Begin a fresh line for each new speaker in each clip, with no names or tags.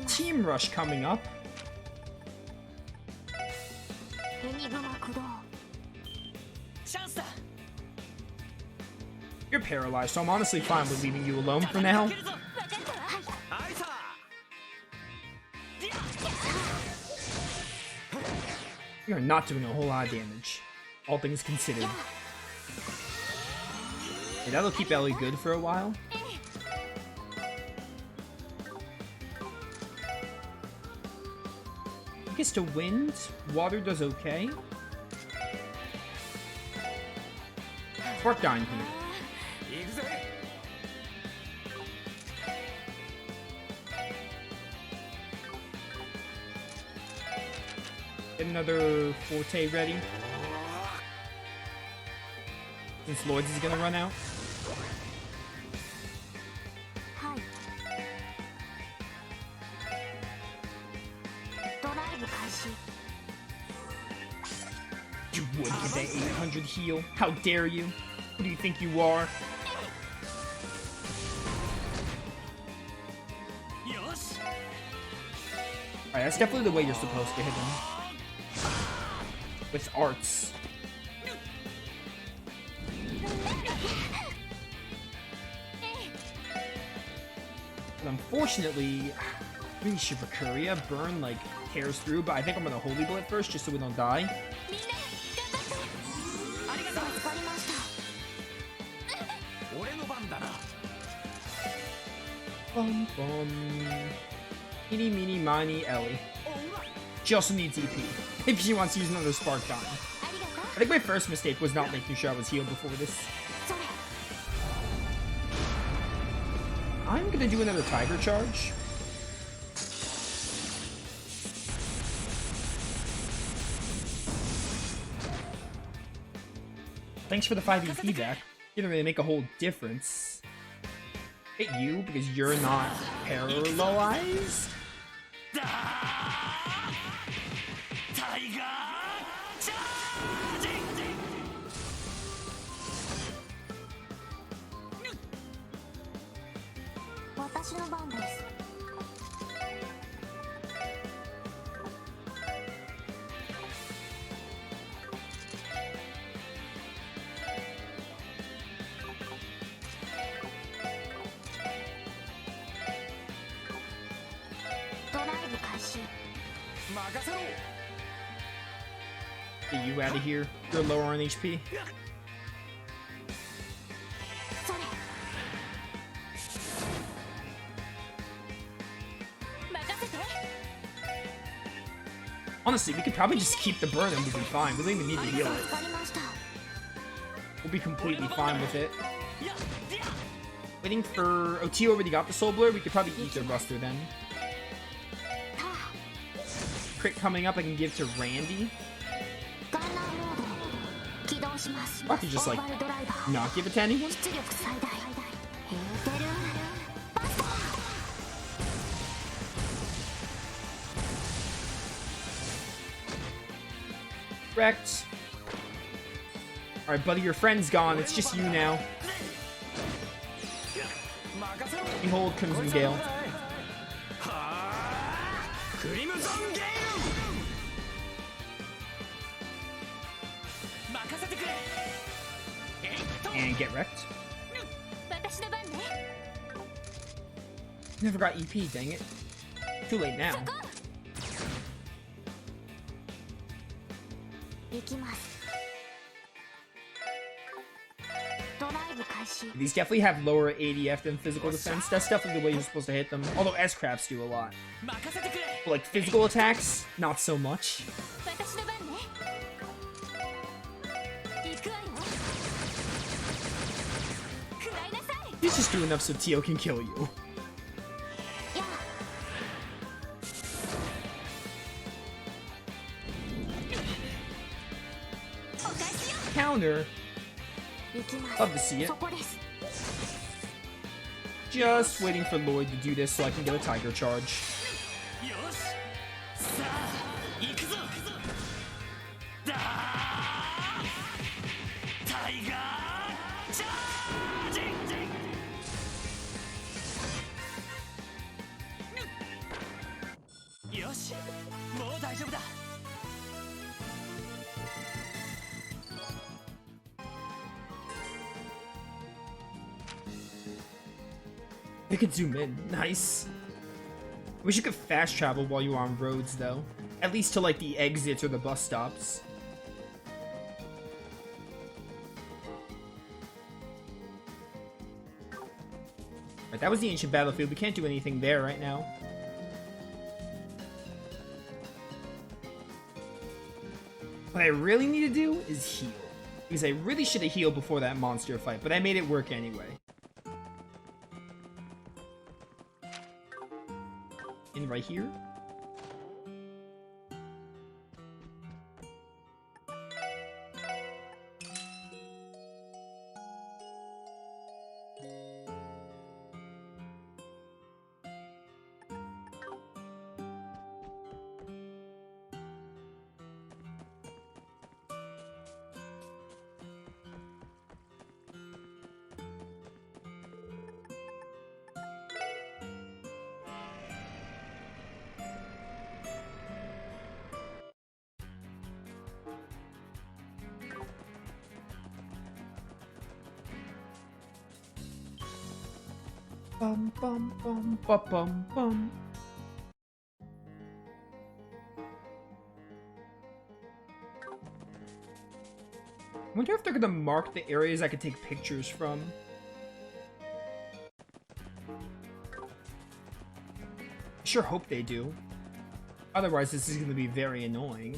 Team Rush coming up. You're paralyzed, so I'm honestly fine with leaving you alone for now. You're not doing a whole lot of damage, all things considered. Yeah, that'll keep Ellie good for a while. I guess to wind, water does okay. Spark dying here. Get another Forte ready. Since Lloyd's is gonna run out. You would get that 800 heal. How dare you? Who do you think you are? Alright, that's definitely the way you're supposed to hit him. With arts. But unfortunately, maybe Shivakuria burn like tears through, but I think I'm gonna Holy Blade first just so we don't die. Bum bum. Eeny meeny miny Ellie. She also needs EP. If she wants to use another Spark Dying. I think my first mistake was not making sure I was healed before this. I'm gonna do another Tiger Charge. Thanks for the 5 EP back. Didn't really make a whole difference. Hit you because you're not paralyzed? Get you out of here. You're lower on HP. Honestly, we could probably just keep the burn and we'll be fine. We don't even need to heal it. We'll be completely fine with it. Waiting for... Oh, T already got the Soul Blur. We could probably eat the Ruster then. Crit coming up I can give to Randy. I could just, like, not give it to anyone. Wrecked. Alright, buddy, your friend's gone. It's just you now. Behold Crimson Gale. And get wrecked. Never got EP, dang it. Too late now. These definitely have lower ADF than physical defense. That's definitely the way you're supposed to hit them. Although S-Craps do a lot. But like physical attacks, not so much. He's just doing enough so Tio can kill you. Counter. Love to see it. Just waiting for Lloyd to do this so I can get a Tiger Charge. They could zoom in. Nice. I wish you could fast travel while you're on roads, though. At least to, like, the exits or the bus stops. Right, that was the ancient battlefield. We can't do anything there right now. What I really need to do is heal. Because I really should have healed before that monster fight, but I made it work anyway. In right here. Bum bum bum bum bum bum. I wonder if they're gonna mark the areas I could take pictures from. I sure hope they do. Otherwise, this is gonna be very annoying.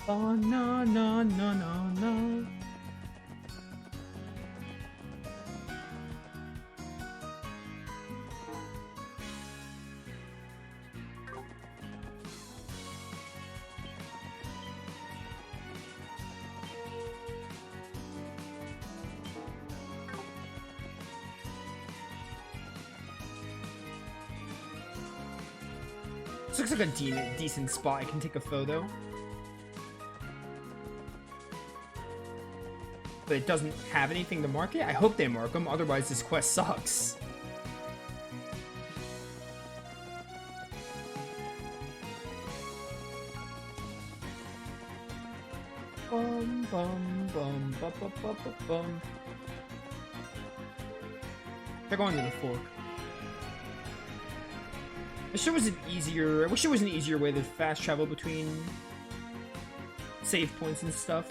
Oh, no, no, no, no, no. This looks like a decent spot I can take a photo. But it doesn't have anything to mark it. I hope they mark them, otherwise this quest sucks. Bum bum bum bum bum bum bum bum. They're going to the fork. I wish there was an easier way to fast travel between save points and stuff.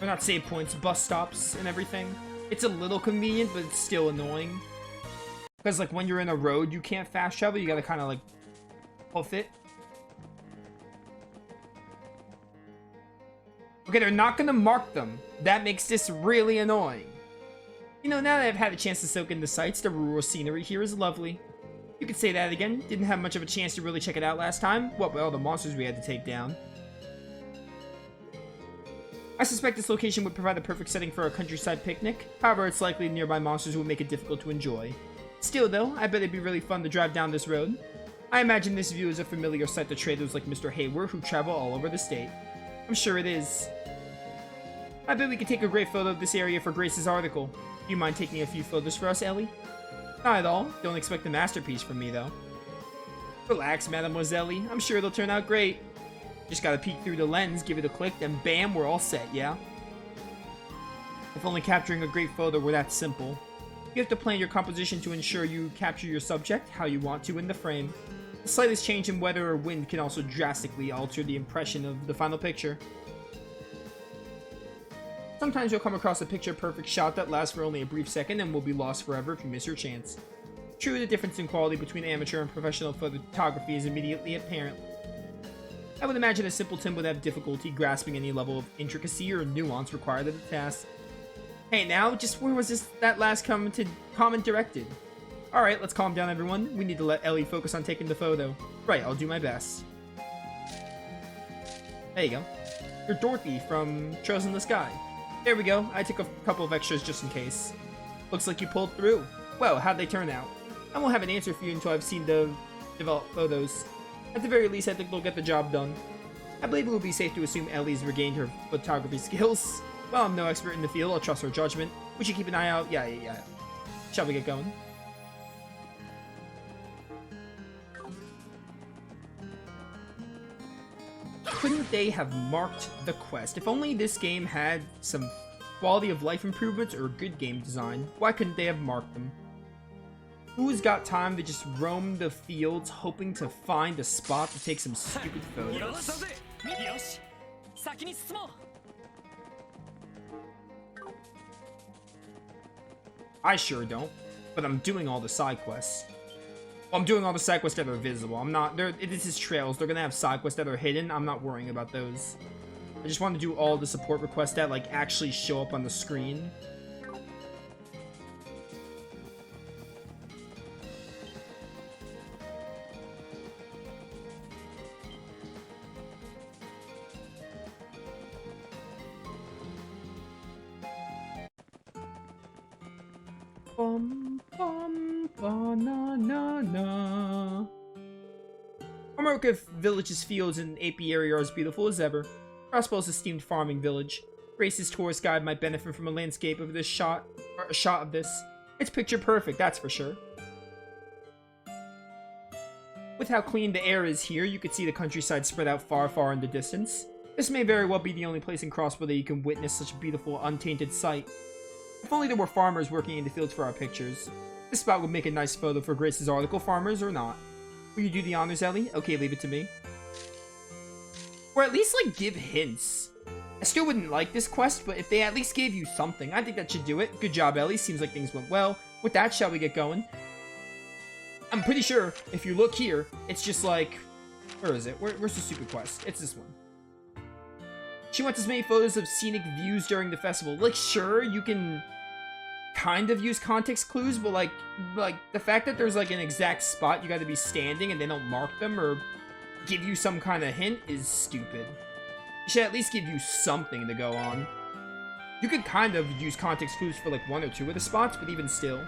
Or not save points, bus stops and everything. It's a little convenient, but it's still annoying. Because, like, when you're in a road, you can't fast travel. You gotta kind of, like, hoof it. Okay, they're not gonna mark them. That makes this really annoying. You know, now that I've had a chance to soak in the sights, the rural scenery here is lovely. You could say that again. Didn't have much of a chance to really check it out last time. What with all the monsters we had to take down. I suspect this location would provide a perfect setting for a countryside picnic. However, it's likely nearby monsters would make it difficult to enjoy. Still, though, I bet it'd be really fun to drive down this road. I imagine this view is a familiar sight to traders like Mr. Hayward who travel all over the state. I'm sure it is. I bet we could take a great photo of this area for Grace's article. Do you mind taking a few photos for us, Ellie? Not at all. Don't expect a masterpiece from me, though. Relax, Mademoiselle. I'm sure it'll turn out great. Just gotta peek through the lens, give it a click, then bam, we're all set, yeah? If only capturing a great photo were that simple. You have to plan your composition to ensure you capture your subject how you want to in the frame. The slightest change in weather or wind can also drastically alter the impression of the final picture. Sometimes you'll come across a picture-perfect shot that lasts for only a brief second and will be lost forever if you miss your chance. True, the difference in quality between amateur and professional photography is immediately apparent. I would imagine a simpleton would have difficulty grasping any level of intricacy or nuance required of the task. Hey now, just where was that last comment directed? Alright, let's calm down everyone. We need to let Ellie focus on taking the photo. Right, I'll do my best. There you go. You're Dorothy from Trails in the Sky. There we go, I took a couple of extras just in case. Looks like you pulled through. Well, how'd they turn out? I won't have an answer for you until I've seen the develop photos. At the very least, I think they'll get the job done. I believe it would be safe to assume Ellie's regained her photography skills. While I'm no expert in the field, I'll trust her judgment. We should keep an eye out. Yeah. Shall we get going? Couldn't they have marked the quest? If only this game had some quality of life improvements or good game design. Why couldn't they have marked them? Who's got time to just roam the fields hoping to find a spot to take some stupid photos? I sure don't, but I'm doing all the side quests. Well, I'm doing all the side quests that are visible. I'm not, this is trails. They're gonna have side quests that are hidden. I'm not worrying about those. I just want to do all the support requests that, like, actually show up on the screen. Ba-na-na-na. Armorica Village's fields and apiary are as beautiful as ever. Crossbell's esteemed farming village. Grace's tourist guide might benefit from a landscape of this shot, or a shot of this. It's picture perfect, that's for sure. With how clean the air is here, you could see the countryside spread out far in the distance. This may very well be the only place in Crossbell that you can witness such a beautiful, untainted sight. If only there were farmers working in the fields for our pictures. This spot would make a nice photo for Grace's article, farmers or not. Will you do the honors, Ellie? Okay, leave it to me. Or at least, like, give hints. I still wouldn't like this quest, but if they at least gave you something, I think that should do it. Good job, Ellie. Seems like things went well. With that, shall we get going? I'm pretty sure, if you look here, it's just like... Where is it? Where's the stupid quest? It's this one. She wants as many photos of scenic views during the festival. Like, sure, you can kind of use context clues, but like the fact that there's like an exact spot you gotta be standing and they don't mark them or give you some kind of hint is stupid. It should at least give you something to go on. You could kind of use context clues for like one or two of the spots, but even still.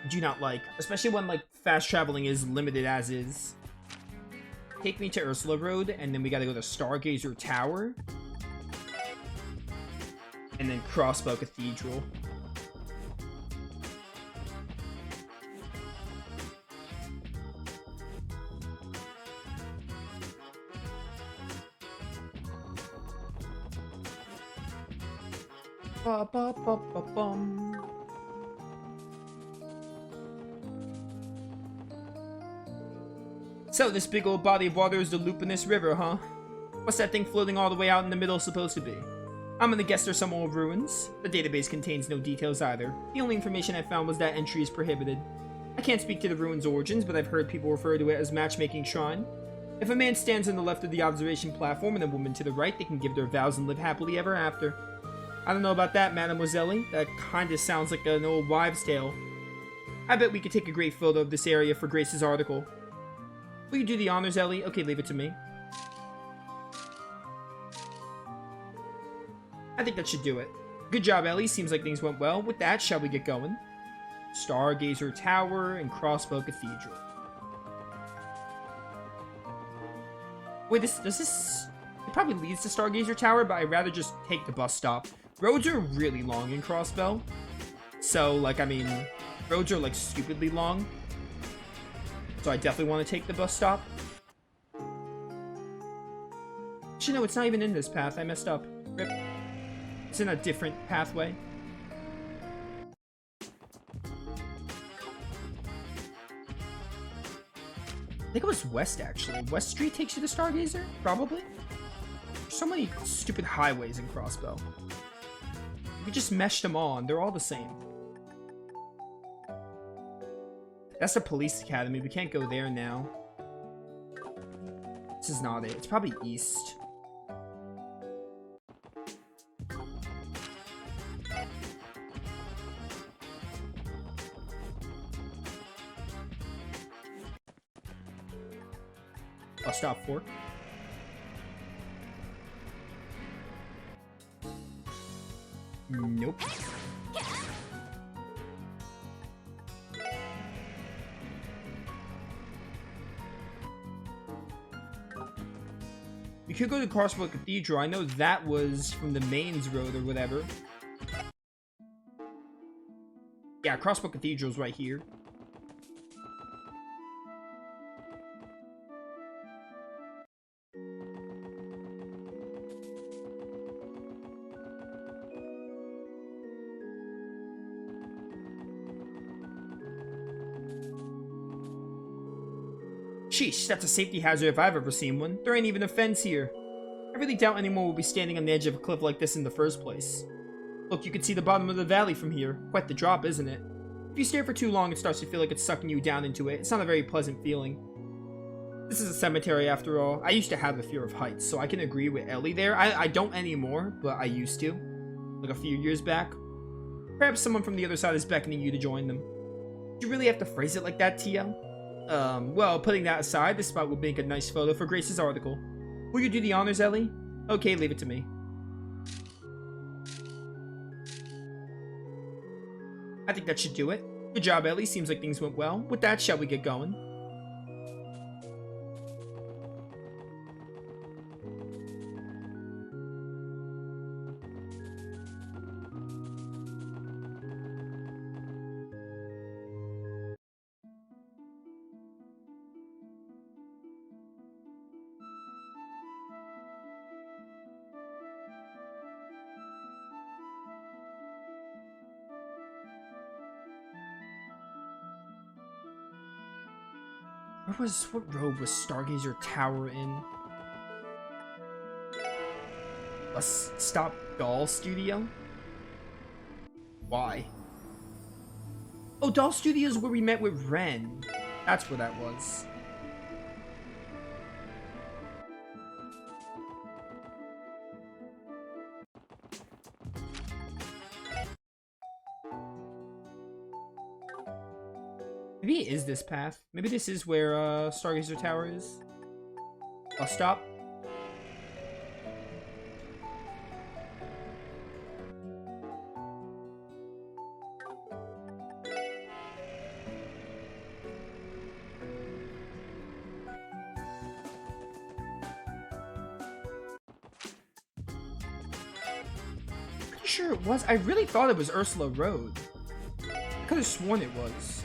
Do not like, especially when like fast traveling is limited as is. Take me to Ursula Road, and then we gotta go to Stargazer Tower. And then Crossbell Cathedral. Ba-ba-ba-ba-bum. So, this big old body of water is the Lupinous River, huh? What's that thing floating all the way out in the middle supposed to be? I'm gonna guess there's some old ruins. The database contains no details either. The only information I found was that entry is prohibited. I can't speak to the ruins' origins, but I've heard people refer to it as Matchmaking Shrine. If a man stands on the left of the observation platform and a woman to the right, they can give their vows and live happily ever after. I don't know about that, Mademoiselle. That kinda sounds like an old wives' tale. I bet we could take a great photo of this area for Grace's article. Will you do the honors, Ellie? Okay, leave it to me. I think that should do it. Good job, Ellie. Seems like things went well. With that, shall we get going? Stargazer Tower and Crossbell Cathedral. Wait, does this... It probably leads to Stargazer Tower, but I'd rather just take the bus stop. Roads are really long in Crossbell. So, like, I mean, roads are, like, stupidly long. So I definitely want to take the bus stop. Actually, no, it's not even in this path. I messed up. Rip. It's in a different pathway. I think it was west, actually. West Street takes you to Stargazer? Probably? There's so many stupid highways in Crossbell. We just meshed them all, and they're all the same. That's the police academy. We can't go there now. This is not it. It's probably east. I'll stop for. Nope. We could go to Crossbell Cathedral. I know that was from the mains road or whatever. Yeah, Crossbell Cathedral's right here. Sheesh, that's a safety hazard if I've ever seen one. There ain't even a fence here. I really doubt anyone will be standing on the edge of a cliff like this in the first place. Look, you can see the bottom of the valley from here. Quite the drop, isn't it? If you stare for too long, it starts to feel like it's sucking you down into it. It's not a very pleasant feeling. This is a cemetery after all. I used to have a fear of heights, so I can agree with Ellie there. I don't anymore, but I used to. Like a few years back. Perhaps someone from the other side is beckoning you to join them. Do you really have to phrase it like that, TL? Well, putting that aside, this spot will make a nice photo for Grace's article. Will you do the honors, Ellie? Okay, leave it to me. I think that should do it. Good job, Ellie. Seems like things went well. With that, shall we get going? What road was Stargazer Tower in? Let's stop Doll Studio? Why? Oh, Doll Studio is where we met with Ren. That's where that was. Maybe it is this path. Maybe this is where Stargazer Tower is. I'll stop. Pretty sure it was. I really thought it was Ursula Road. I could have sworn it was.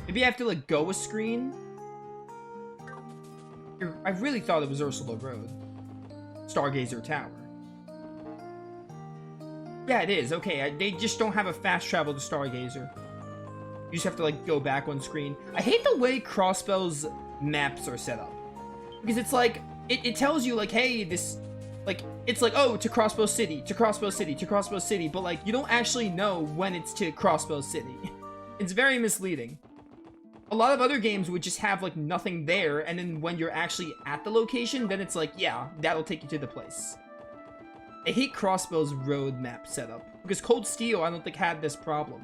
Maybe I have to, like, go a screen? I really thought it was Ursula Road. Stargazer Tower. Yeah, it is. Okay, they just don't have a fast travel to Stargazer. You just have to, like, go back one screen. I hate the way Crossbell's maps are set up. Because it's like, it tells you, like, hey, this... Like, it's like, oh, to Crossbell City, to Crossbell City, to Crossbell City. But, like, you don't actually know when it's to Crossbell City. It's very misleading. A lot of other games would just have, like, nothing there, and then when you're actually at the location, then it's like, yeah, that'll take you to the place. I hate Crossbell's road map setup, because Cold Steel, I don't think, had this problem.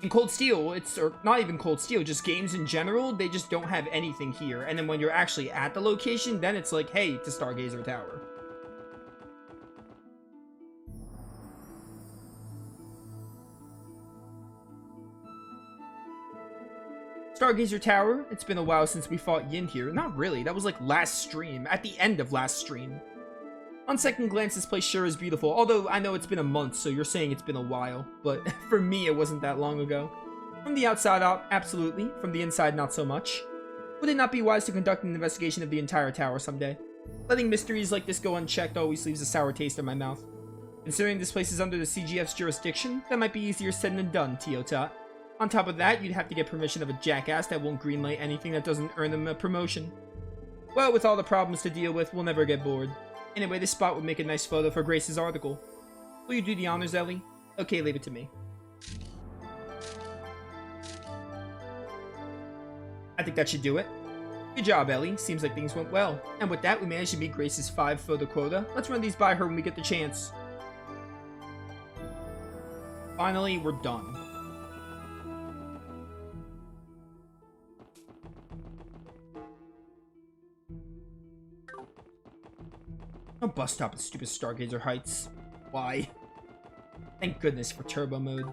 In Cold Steel, or not even Cold Steel, just games in general, they just don't have anything here, and then when you're actually at the location, then it's like, hey, to Stargazer Tower. Stargazer Tower, it's been a while since we fought Yin here. Not really, that was like last stream, at the end of last stream. On second glance, this place sure is beautiful, although I know it's been a month, so you're saying it's been a while, but for me, it wasn't that long ago. From the outside out, absolutely. From the inside, not so much. Would it not be wise to conduct an investigation of the entire tower someday? Letting mysteries like this go unchecked always leaves a sour taste in my mouth. Considering this place is under the CGF's jurisdiction, that might be easier said than done, Teotot. On top of that, you'd have to get permission of a jackass that won't greenlight anything that doesn't earn them a promotion. Well, with all the problems to deal with, we'll never get bored. Anyway, this spot would make a nice photo for Grace's article. Will you do the honors, Ellie? Okay, leave it to me. I think that should do it. Good job, Ellie. Seems like things went well. And with that, we managed to meet Grace's 5 photo quota. Let's run these by her when we get the chance. Finally, we're done. No bus stop at stupid Stargazer Heights. Why? Thank goodness for turbo mode.